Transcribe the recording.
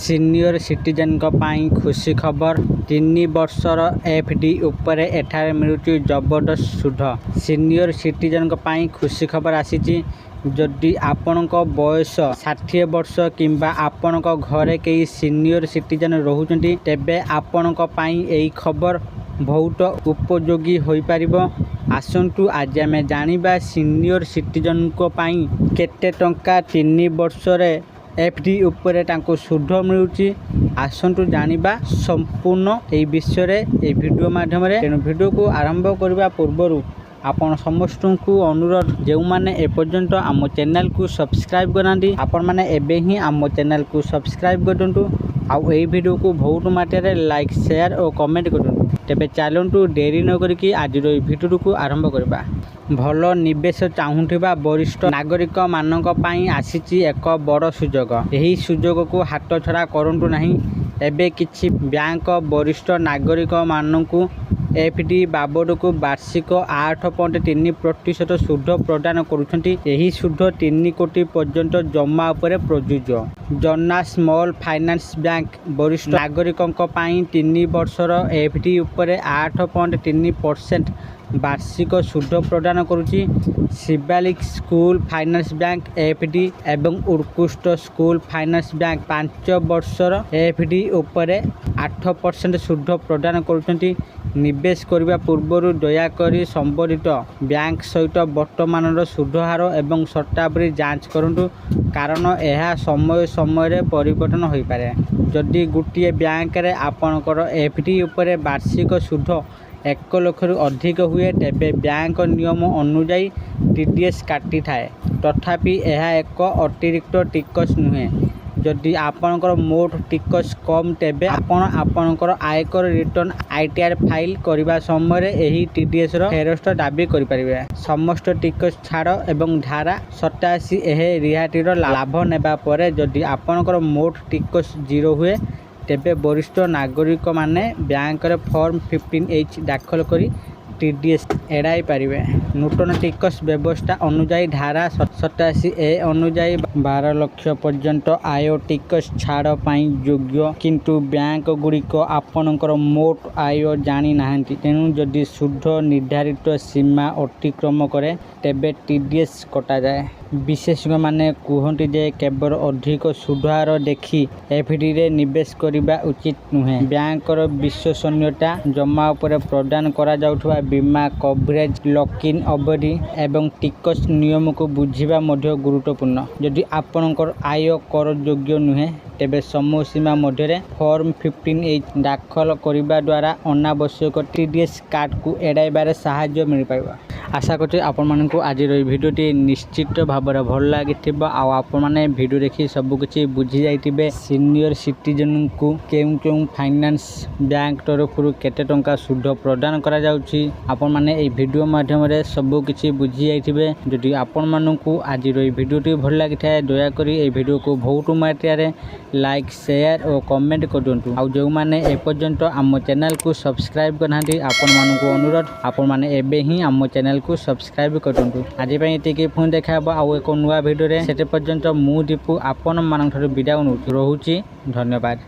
Senior citizen खुशी खबर 3 वर्षर FD उपरे एठारे मिलुची जबरदस्त सुध। सीनियर सिटीजन खुशी खबर आसी जदि आपणक बयस 60 वर्ष किंबा आपणक घरे कई सीनियर सिटीजन रोचंती तेबे आपणक एई खबर बहुत उपयोगी होई पारिबो। आसंतु आज आमे जानिबा सीनियर सिटीजन को पाई केते टंका 3 वर्ष रे एफडी उपरे तांको सुध मिलुची। आसंतु जानिबा संपूर्ण एई विषय रे एई वीडियो माध्यम रे। तेनु वीडियो को आरंभ करबा पूर्वरु आपण समस्त को अनुरोध जो माने एपर्यंत आम चैनल को सब्सक्राइब करनांती आपण माने एबे ही आम चैनल को सब्सक्राइब करदंतु आउ एई वीडियो को बहुत मात्रा रे लाइक शेयर और कमेंट करदंतु। तेबे चलंतु देरी न करिकि आज रो वीडियो को आरंभ करबा। भल निवेश चाहूथिबा वरिष्ठ नागरिक मानक पई आसीची एक बड़ सुजोग। एही सुजोग को हाथ छड़ा करंतु नाही। एबे किछि बैंक वरिष्ठ नागरिक मानकु एफडी बाबद को वार्षिक 8.3% सुध प्रदान करुछंती। एही सुध 3 कोटी पर्यंत जमा उपरे प्रযোज्य। जना स्मॉल फाइनेंस बैंक वरिष्ठ नागरिकंक पई 3 वर्षर एफडी उपरे 8.3% वार्षिक सुध प्रदान करुची। Shivalik school finance bank FD एवं उत्कृष्ट स्कूल फाइनेंस बैंक 5 वर्षर एफडी उपरे 8% सुध प्रदान करुछंती। निवेश करने पूर्व दयाकोरी संबंधित बैंक सहित वर्तमान सुध हार एवं शर्तावली जांच करूँ, कारण यह समय समय परिवर्तन हो पारे। जदि गोटे बैंक रे आपणकर एफडी उपरे वार्षिक सुध 1 लाख रु अधिक हुए तेबे बैंक नियम अनुଯାयी टीडीएस काटी थाए। तथापि यह एक अतिरिक्त टिकस नुहे। जदि आपणकर मोट टिकस कम तेबे आपणकर आयकर रिटर्न आईटीआर फाइल करबा समय एही टीडीएस रो फेरस्त दाबी करि परिबे। समस्त टिकस छाड़ एवं धारा 87 एहे रिहातीर लाभ नेबा परे जदि आपणकर मोट टिकस 0 हुए तेबे वरिष्ठ नागरिक माने बैंक रे फॉर्म 15H दाखल करी टीडीएस एड़ाई पारिबे। नूतन टिकस व्यवस्था अनुଯାयी धारा 87 ए अनुଯାयी 12 लाख पर्यंत आय टिकस छाड़ पाई योग्य, किंतु बैंक गुड़िक आपणकर मोट आय जानी नाहंती। तेणु जदि सुध निर्धारित सीमा अतिक्रम करे तेबे टीडीएस कटा जाए। विशेषज्ञ माने कहते जे केवल अधिक सुधार देखी एफडी रे निवेश करिबा उचित नुहे। बैंकर विश्वसनीयता, जमा उपरे प्रदान करा जाउथबा बीमा कवरेज, लॉक इन अवधि एवं टिकस नियम को बुझिबा मध्य गुरुत्वपूर्ण। जदि आपणकर आय कर योग्य नुहे तेबे समय सीमा मध्य फॉर्म 15H दाखल करिबा द्वारा अनावश्यक टीडीएस काट को एड़ाइबार साहाय्य मिल पाइबा। आशा करते आपण मानकु आज भिडियोटी निश्चित भाव में भल लगी आपण मैंने भिडियो देखी सबकि बुझी जाइए। सीनियर सिटीजन को केउ केउ फाइनेंस बैंक तरफ केते टंका सुध प्रदान करा जाउची आपण माने ए वीडियो माध्यम रे सबकि बुझी जाइए। जदि आपण मानकु आज भिडियोटी भल लगी थाए दयाकोरी ए वीडियो को बहुत मात्रा लाइक शेयर और कमेंट कर दिंतु। आउ जो माने एपर्यंत आम चैनल को सब्सक्राइब करनांती आपण मानकु अनुरोध आपण माने एबे ही आम चैनल को सब्सक्राइब कर दिंतु। आज ये पुणी देखा आउ एक नुआ भिडियो से पर्यंत मु दीपू आपण मान विदा रोची। धन्यवाद।